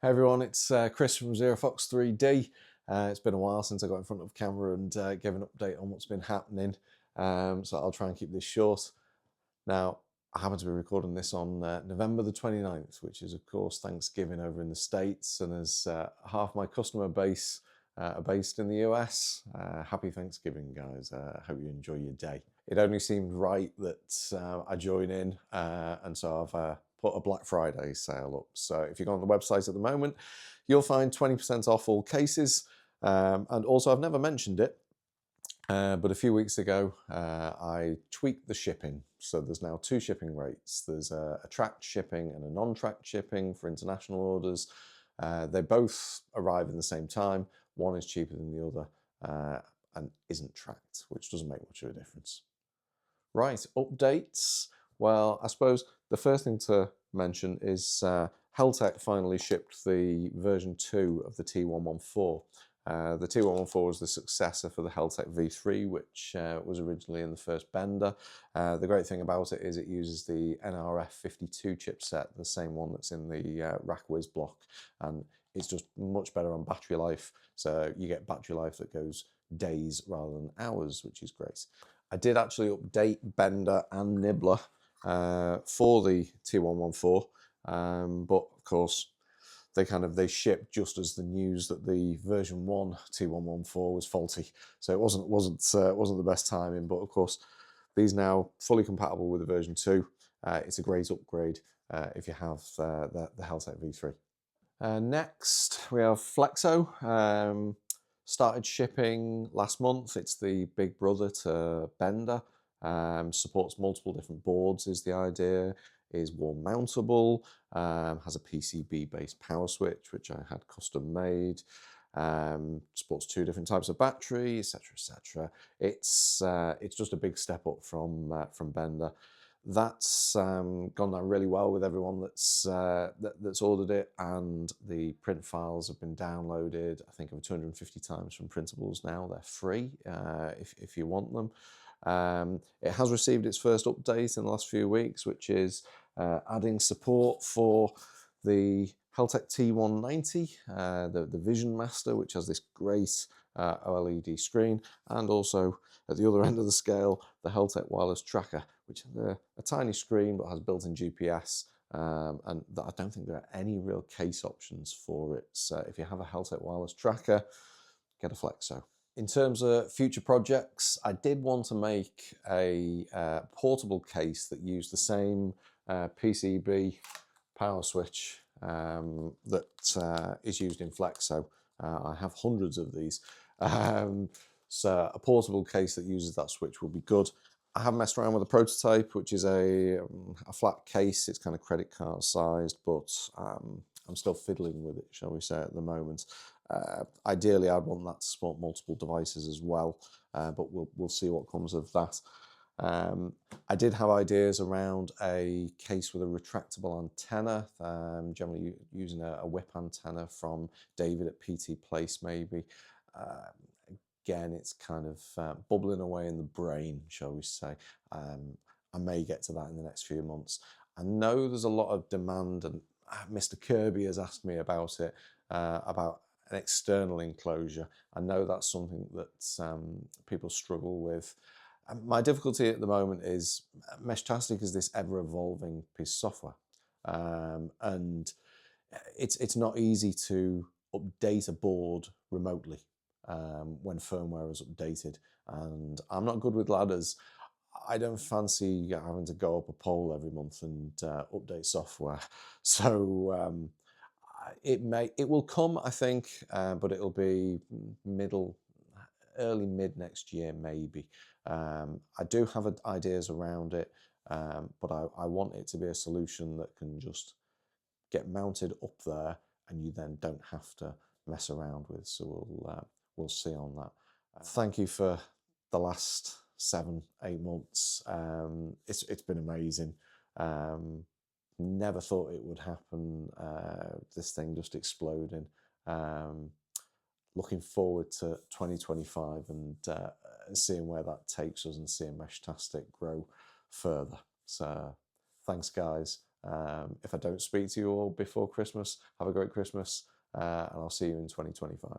Hey everyone, it's Chris from zerofox3D. It's been a while since I got in front of camera and gave an update on what's been happening, so I'll try and keep this short. Now, I happen to be recording this on November the 29th, which is of course Thanksgiving over in the States, and as half my customer base are based in the US, happy Thanksgiving guys. I hope you enjoy your day. It only seemed right that I join in, and so I've put a Black Friday sale up. So if you go on the website at the moment, you'll find 20% off all cases. And also, I've never mentioned it, but a few weeks ago, I tweaked the shipping. So there's now two shipping rates. There's a tracked shipping and a non-tracked shipping for international orders. They both arrive in the same time. One is cheaper than the other and isn't tracked, which doesn't make much of a difference. Right, updates. Well, I suppose the first thing to mention is Heltec finally shipped the version 2 of the T114. The T114 was the successor for the Heltec V3, which was originally in the first Bender. The great thing about it is it uses the NRF52 chipset, the same one that's in the RackWiz block, and it's just much better on battery life. So you get battery life that goes days rather than hours, which is great. I did actually update Bender and Nibbler for the T114, but of course they shipped just as the news that the version 1 T114 was faulty, so it wasn't the best timing. But of course, these now fully compatible with the version 2. It's a great upgrade if you have the Heltec V3. Next, we have Flexo. Started shipping last month. It's the big brother to Bender. Supports multiple different boards is the idea. Is wall mountable. Has a PCB-based power switch, which I had custom made. Supports 2 different types of battery, etc., etc. It's just a big step up from Bender. That's gone down really well with everyone that's ordered it, and the print files have been downloaded, I think, over 250 times from Printables now. They're free if you want them. It has received its first update in the last few weeks, which is adding support for the Heltec T190, the Vision Master, which has this great OLED screen, and also at the other end of the scale, the Heltec Wireless Tracker, which has a tiny screen but has built-in GPS, and I don't think there are any real case options for it. So if you have a Heltec Wireless Tracker, get a Flexo. In terms of future projects, I did want to make a portable case that used the same PCB power switch that is used in Flexo. I have hundreds of these. So a portable case that uses that switch would be good. I have messed around with a prototype, which is a flat case. It's kind of credit card sized, but I'm still fiddling with it, shall we say, at the moment. Ideally, I'd want that to support multiple devices as well, but we'll see what comes of that. I did have ideas around a case with a retractable antenna, generally using a whip antenna from David at PT Place maybe. Again, it's kind of bubbling away in the brain, shall we say. I may get to that in the next few months. I know there's a lot of demand, and Mr. Kirby has asked me about it, about an external enclosure. I know that's something that people struggle with. My difficulty at the moment is Meshtastic is this ever-evolving piece of software, and it's not easy to update a board remotely when firmware is updated, and I'm not good with ladders. I don't fancy having to go up a pole every month and update software. So it will come, I think, but it'll be early mid next year maybe. I do have ideas around it, but I want it to be a solution that can just get mounted up there and you then don't have to mess around with. So we'll see on that. Thank you for the last 7-8 months. It's been amazing. Never thought it would happen. This thing just exploding. Looking forward to 2025 and seeing where that takes us and seeing Meshtastic grow further. So thanks guys, If I don't speak to you all before Christmas, have a great Christmas, and I'll see you in 2025.